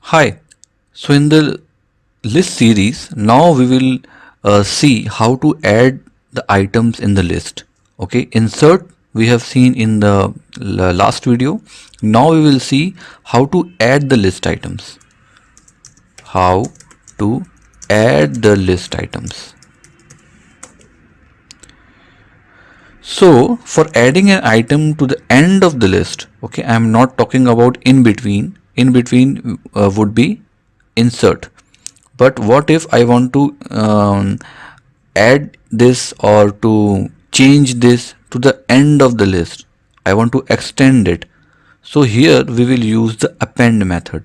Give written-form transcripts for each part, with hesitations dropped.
Hi. So in the list series, now we will see how to add the items in the list. Okay, insert we have seen in the last video. Now we will see how to add the list items. How to add the list items. So for adding an item to the end of the list, okay, I am not talking about in between. In between would be insert. But what if I want to add this or to change this to the end of the list? I want to extend it. So here we will use the append method.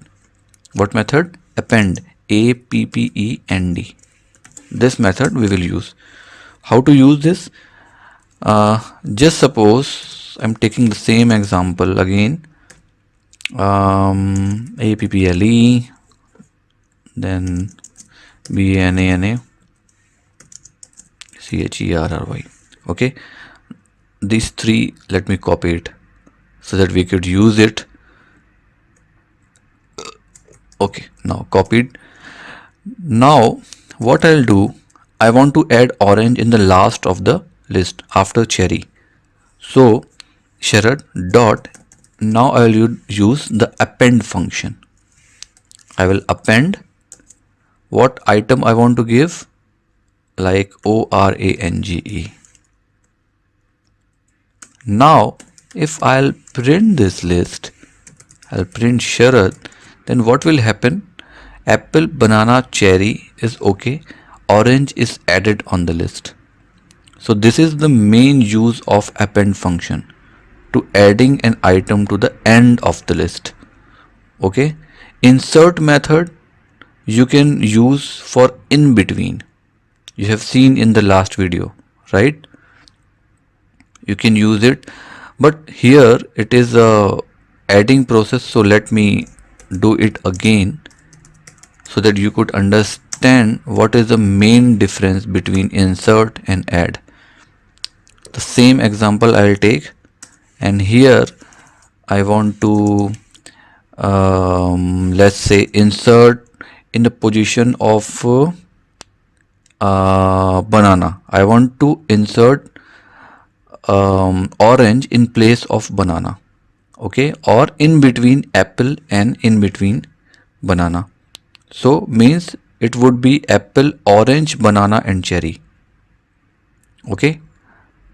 What method? Append. APPEND. This method we will use. How to use this? Just suppose I'm taking the same example again. APPLE, then BANANA, CHERRY. Okay, these three, let me copy it so that we could use it. Okay, now copied. Now what I'll do, I want to add orange in the last of the list after cherry. So Sharad dot, now I will use the append function. I will append what item I want to give, like ORANGE. Now if I'll print this list, I'll print Sharad, then what will happen? Apple, banana, cherry is okay. Orange is added on the list. So this is the main use of append function, to adding an item to the end of the list. Okay. Insert method you can use for in between. You have seen in the last video, right? You can use it, but here it is a adding process, so let me do it again so that you could understand what is the main difference between insert and add. The same example I'll take, and here I want to let's say insert in the position of banana. I want to insert orange in place of banana, okay, or in between apple and in between banana. So means it would be apple, orange, banana and cherry. Okay,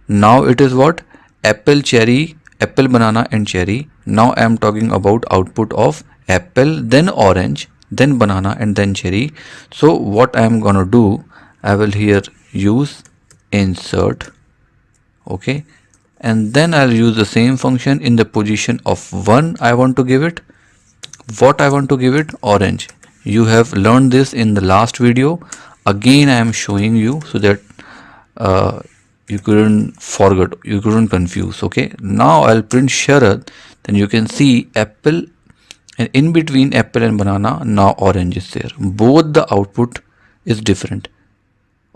now it is what? Apple, cherry, apple, banana and cherry. Now I am talking about output of apple, then orange, then banana and then cherry. So what I am gonna do, I will here use insert, okay, and then I'll use the same function in the position of 1. I want to give it what I want to give it, orange. You have learned this in the last video. Again I am showing you so that you couldn't forget, you couldn't confuse. Okay, now I'll print Sharad, then you can see apple, and in between apple and banana now orange is there. Both the output is different.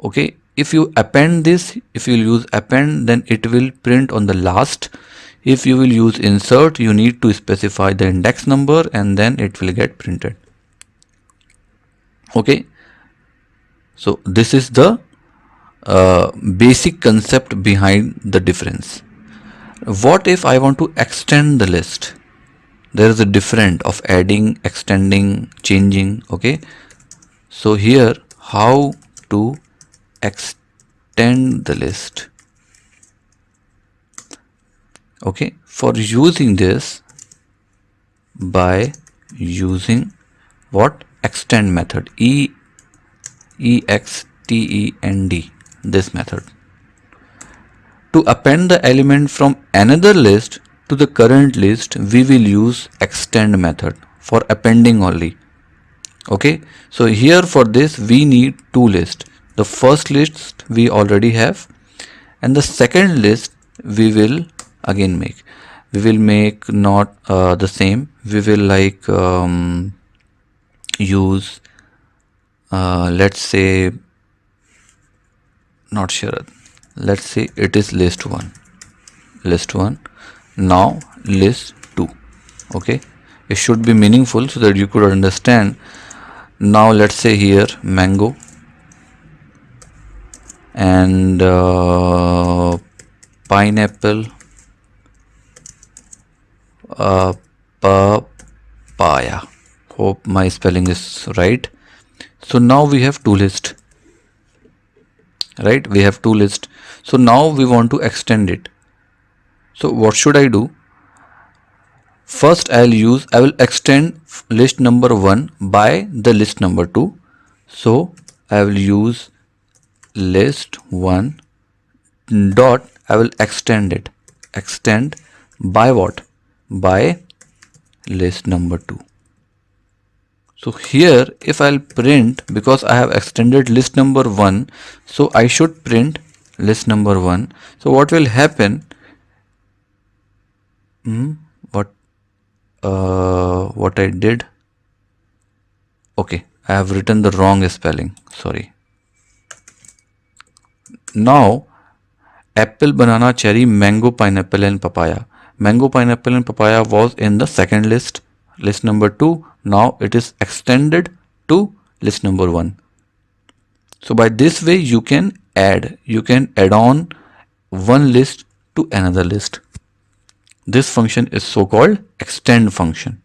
Okay, if you append this, if you use append, then it will print on the last. If you will use insert, you need to specify the index number and then it will get printed. Okay, so this is the basic concept behind the difference. What if I want to extend the list? There is a difference of adding, extending, changing. Okay, so here how to extend the list. Okay, for using this, by using what? Extend method, EXTEND, this method. To append the element from another list to the current list, we will use extend method for appending only. Okay, so here for this we need two lists. The first list we already have, and the second list we will again make. We will make not the same. We will like use let's say, not sure, let's say it is list 1, now list 2. Okay, It should be meaningful so that you could understand. Now let's say here mango and pineapple, papaya. Hope my spelling is right. So now we have two lists, right? We have two lists. So now we want to extend it. So what should I do? First I will extend list number 1 by the list number 2. So I will use list 1 dot, I will extend it. Extend by what? By list number 2. So here if I'll print, because I have extended list number 1, so I should print list number 1. So what will happen? What I did? Okay, I have written the wrong spelling. Sorry. Now apple, banana, cherry, mango, pineapple and papaya. Mango, pineapple and papaya was in the second list, list number 2. Now it is extended to list number 1. So by this way you can add on one list to another list. This function is so called extend function.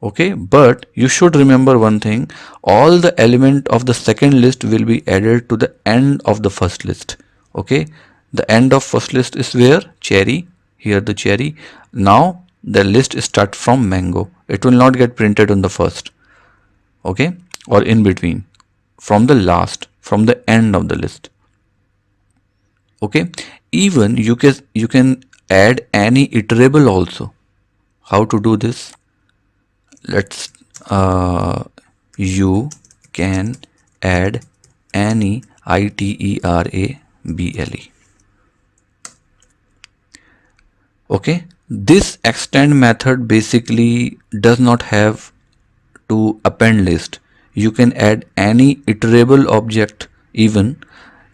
Okay, but you should remember one thing, all the element of the second list will be added to the end of the first list. Okay, the end of first list is where? Cherry, here the cherry. Now the list start from mango. It will not get printed on the first, okay, or in between, from the last, from the end of the list. Okay, even you can add any iterable also. How to do this? Let's you can add any, iterable. Okay, this extend method basically does not have to append list. You can add any iterable object. Even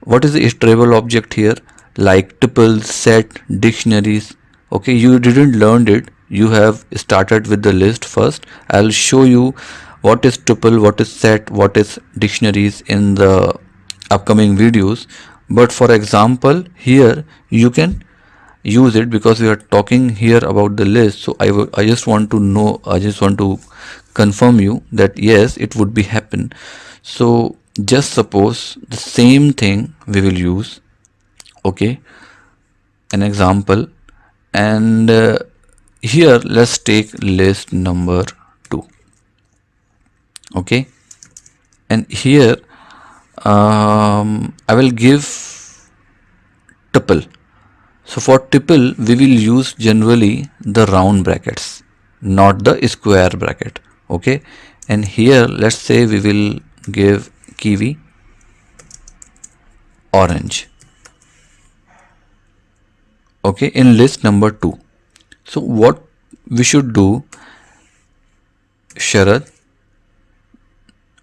what is the iterable object here? Like tuples, set, dictionaries. Okay, you didn't learn it, you have started with the list first. I'll show you what is tuple, what is set, what is dictionaries in the upcoming videos. But for example here you can use it because we are talking here about the list. So I just want to confirm you that yes, it would be happen. So just suppose the same thing we will use. Okay, an example, and here let's take list number 2. Okay, and here I will give tuple. So for tuple we will use generally the round brackets, not the square bracket. Okay, and here let's say we will give kiwi, orange. Okay, in list number 2. So what we should do, Sharad?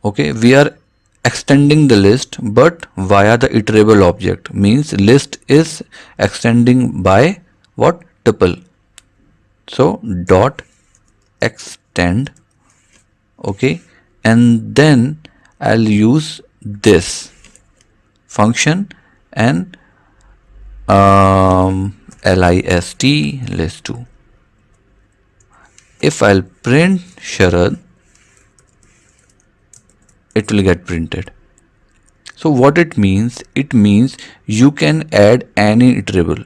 Okay, we are extending the list but via the iterable object, means list is extending by what? Tuple. So dot extend. Okay, and then I'll use this function and list list 2. If I'll print Sharad, it will get printed. So what it means? It means you can add any iterable.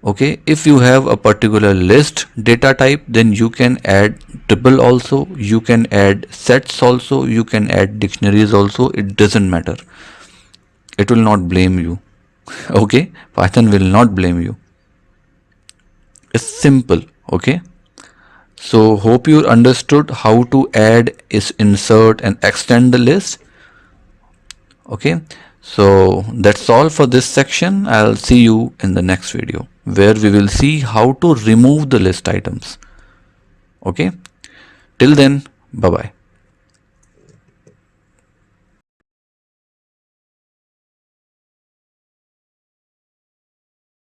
Okay, if you have a particular list data type, then you can add tuple also, you can add sets also, you can add dictionaries also. It doesn't matter, it will not blame you. Okay, Python will not blame you. It's simple. Okay, so hope you understood how to add, insert and extend the list. Okay, so that's all for this section. I'll see you in the next video where we will see how to remove the list items. Okay, till then, bye bye.